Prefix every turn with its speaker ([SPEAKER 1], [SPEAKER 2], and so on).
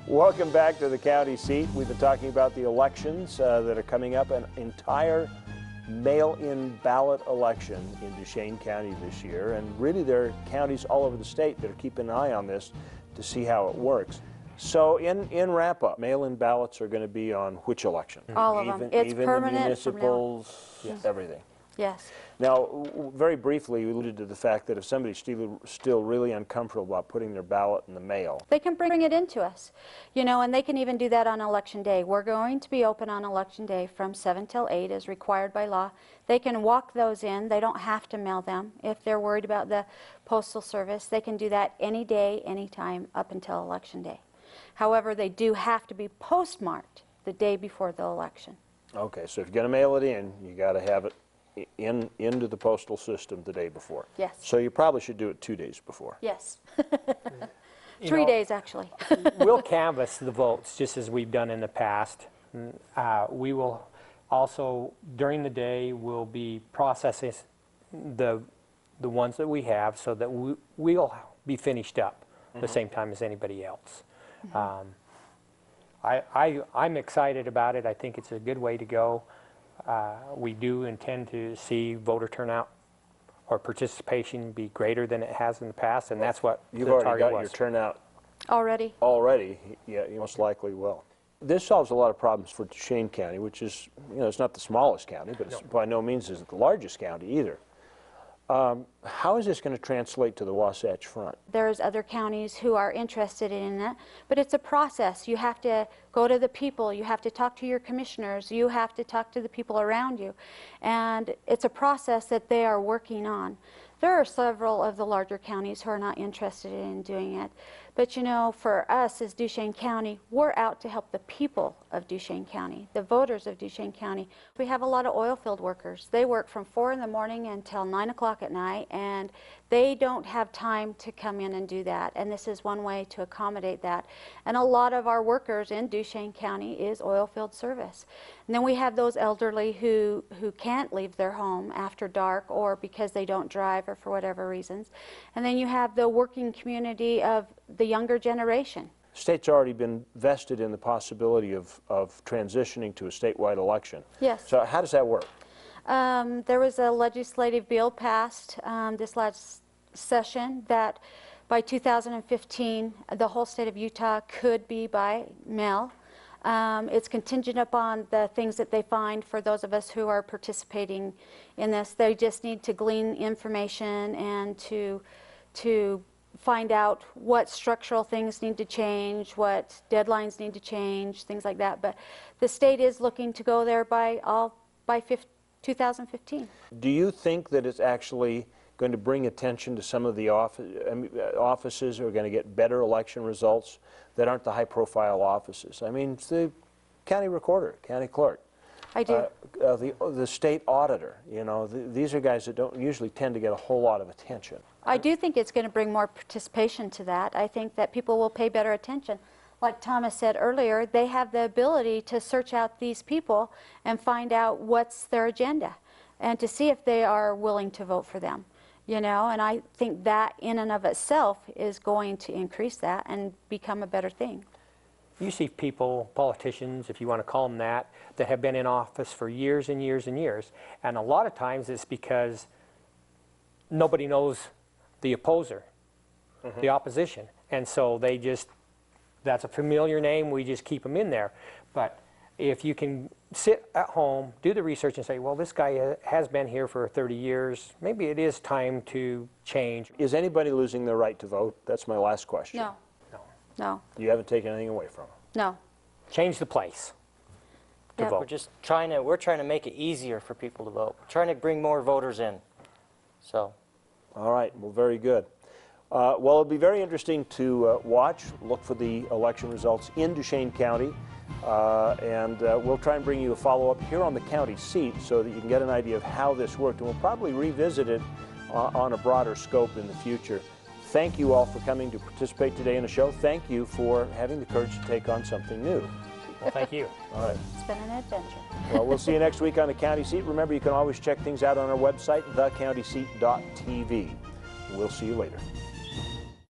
[SPEAKER 1] Welcome back to the county seat. We've been talking about the elections that are coming up, an entire mail-in ballot election in Duchesne County this year. And really there are counties all over the state that are keeping an eye on this to see how it works. So in wrap-up, mail-in ballots are going to be on which election?
[SPEAKER 2] All of them. It's
[SPEAKER 1] even
[SPEAKER 2] permanent.
[SPEAKER 1] The municipals,
[SPEAKER 2] Yes.
[SPEAKER 1] everything.
[SPEAKER 2] Yes.
[SPEAKER 1] Now, very briefly, we alluded to the fact that if somebody's still really uncomfortable about putting their ballot in the mail,
[SPEAKER 2] They can bring it into us, you know, and they can even do that on election day. We're going to be open on election day from 7 till 8 as required by law. They can walk those in. They don't have to mail them. If they're worried about the Postal Service, they can do that any day, anytime up until election day. However, they do have to be postmarked the day before the election.
[SPEAKER 1] okay, so if you're going to mail it in, you got to have it into the postal system the day before.
[SPEAKER 2] Yes.
[SPEAKER 1] So you probably should do it 2 days before.
[SPEAKER 2] Yes. 3 days, actually.
[SPEAKER 3] We'll canvass the votes just as we've done in the past. We will also, during the day, we'll be processing the ones that we have so that we'll be finished up the same time as anybody else. I'm excited about it. I think it's a good way to go. We do intend to see voter turnout or participation be greater than it has in the past, and that's what
[SPEAKER 1] You've
[SPEAKER 3] the
[SPEAKER 1] already
[SPEAKER 3] target
[SPEAKER 1] got
[SPEAKER 3] was.
[SPEAKER 1] your turnout
[SPEAKER 2] Already?
[SPEAKER 1] already. Yeah, you most likely will. This solves a lot of problems for Duchesne County, which is, you know, it's not the smallest county, but it's by no means isn't the largest county either. How is this going to translate to the Wasatch Front?
[SPEAKER 2] There's other counties who are interested in it, but it's a process. You have to go to the people, you have to talk to your commissioners, you have to talk to the people around you, and it's a process that they are working on. There are several of the larger counties who are not interested in doing it, but you know, for us as Duchesne County, we're out to help the people of Duchesne County, the voters of Duchesne County. We have a lot of oil field workers. They work from 4 in the morning until 9 o'clock at night, and they don't have time to come in and do that, and this is one way to accommodate that. And a lot of our workers in Duchesne County is oil field service. And then we have those elderly who can't leave their home after dark or because they don't drive or for whatever reasons. And then you have the working community of the younger generation.
[SPEAKER 1] The state's already been vested in the possibility of transitioning to a statewide election.
[SPEAKER 2] Yes.
[SPEAKER 1] So how does that work?
[SPEAKER 2] There was a legislative bill passed this last session that by 2015 the whole state of Utah could be by mail. It's contingent upon the things that they find for those of us who are participating in this. They just need to glean information and to find out what structural things need to change, what deadlines need to change, things like that. But the state is looking to go there by 2015.
[SPEAKER 1] Do you think that it's actually going to bring attention to some of the offices who are going to get better election results that aren't the high-profile offices? I mean, it's the county recorder, county clerk.
[SPEAKER 2] I do.
[SPEAKER 1] The state auditor, you know, these are guys that don't usually tend to get a whole lot of attention.
[SPEAKER 2] I do think it's going to bring more participation to that. I think that people will pay better attention. Like Thomas said earlier, they have the ability to search out these people and find out what's their agenda and to see if they are willing to vote for them. You know, and I think that in and of itself is going to increase that and become a better thing.
[SPEAKER 3] You see people, politicians, if you want to call them that have been in office for years and years and years. And a lot of times it's because nobody knows the opposer, the opposition. And so they just, that's a familiar name, we just keep them in there. But if you can sit at home, do the research and say, well, this guy has been here for 30 years, maybe it is time to change.
[SPEAKER 1] Is anybody losing their right to vote? That's my last question.
[SPEAKER 2] No.
[SPEAKER 3] No.
[SPEAKER 2] No.
[SPEAKER 1] You haven't taken anything away from them?
[SPEAKER 2] No.
[SPEAKER 3] Change the place to
[SPEAKER 2] Yeah.
[SPEAKER 3] vote.
[SPEAKER 4] We're just trying to make it easier for people to vote. We're trying to bring more voters in. So.
[SPEAKER 1] All right, well, very good. Well, it'll be very interesting to watch, look for the election results in Duchesne County, and we'll try and bring you a follow-up here on the county seat so that you can get an idea of how this worked, and we'll probably revisit it on a broader scope in the future. Thank you all for coming to participate today in the show. Thank you for having the courage to take on something new.
[SPEAKER 3] Well, thank you.
[SPEAKER 1] All right.
[SPEAKER 2] It's been an adventure.
[SPEAKER 1] Well, we'll see you next week on the county seat. Remember, you can always check things out on our website, thecountyseat.tv. We'll see you later.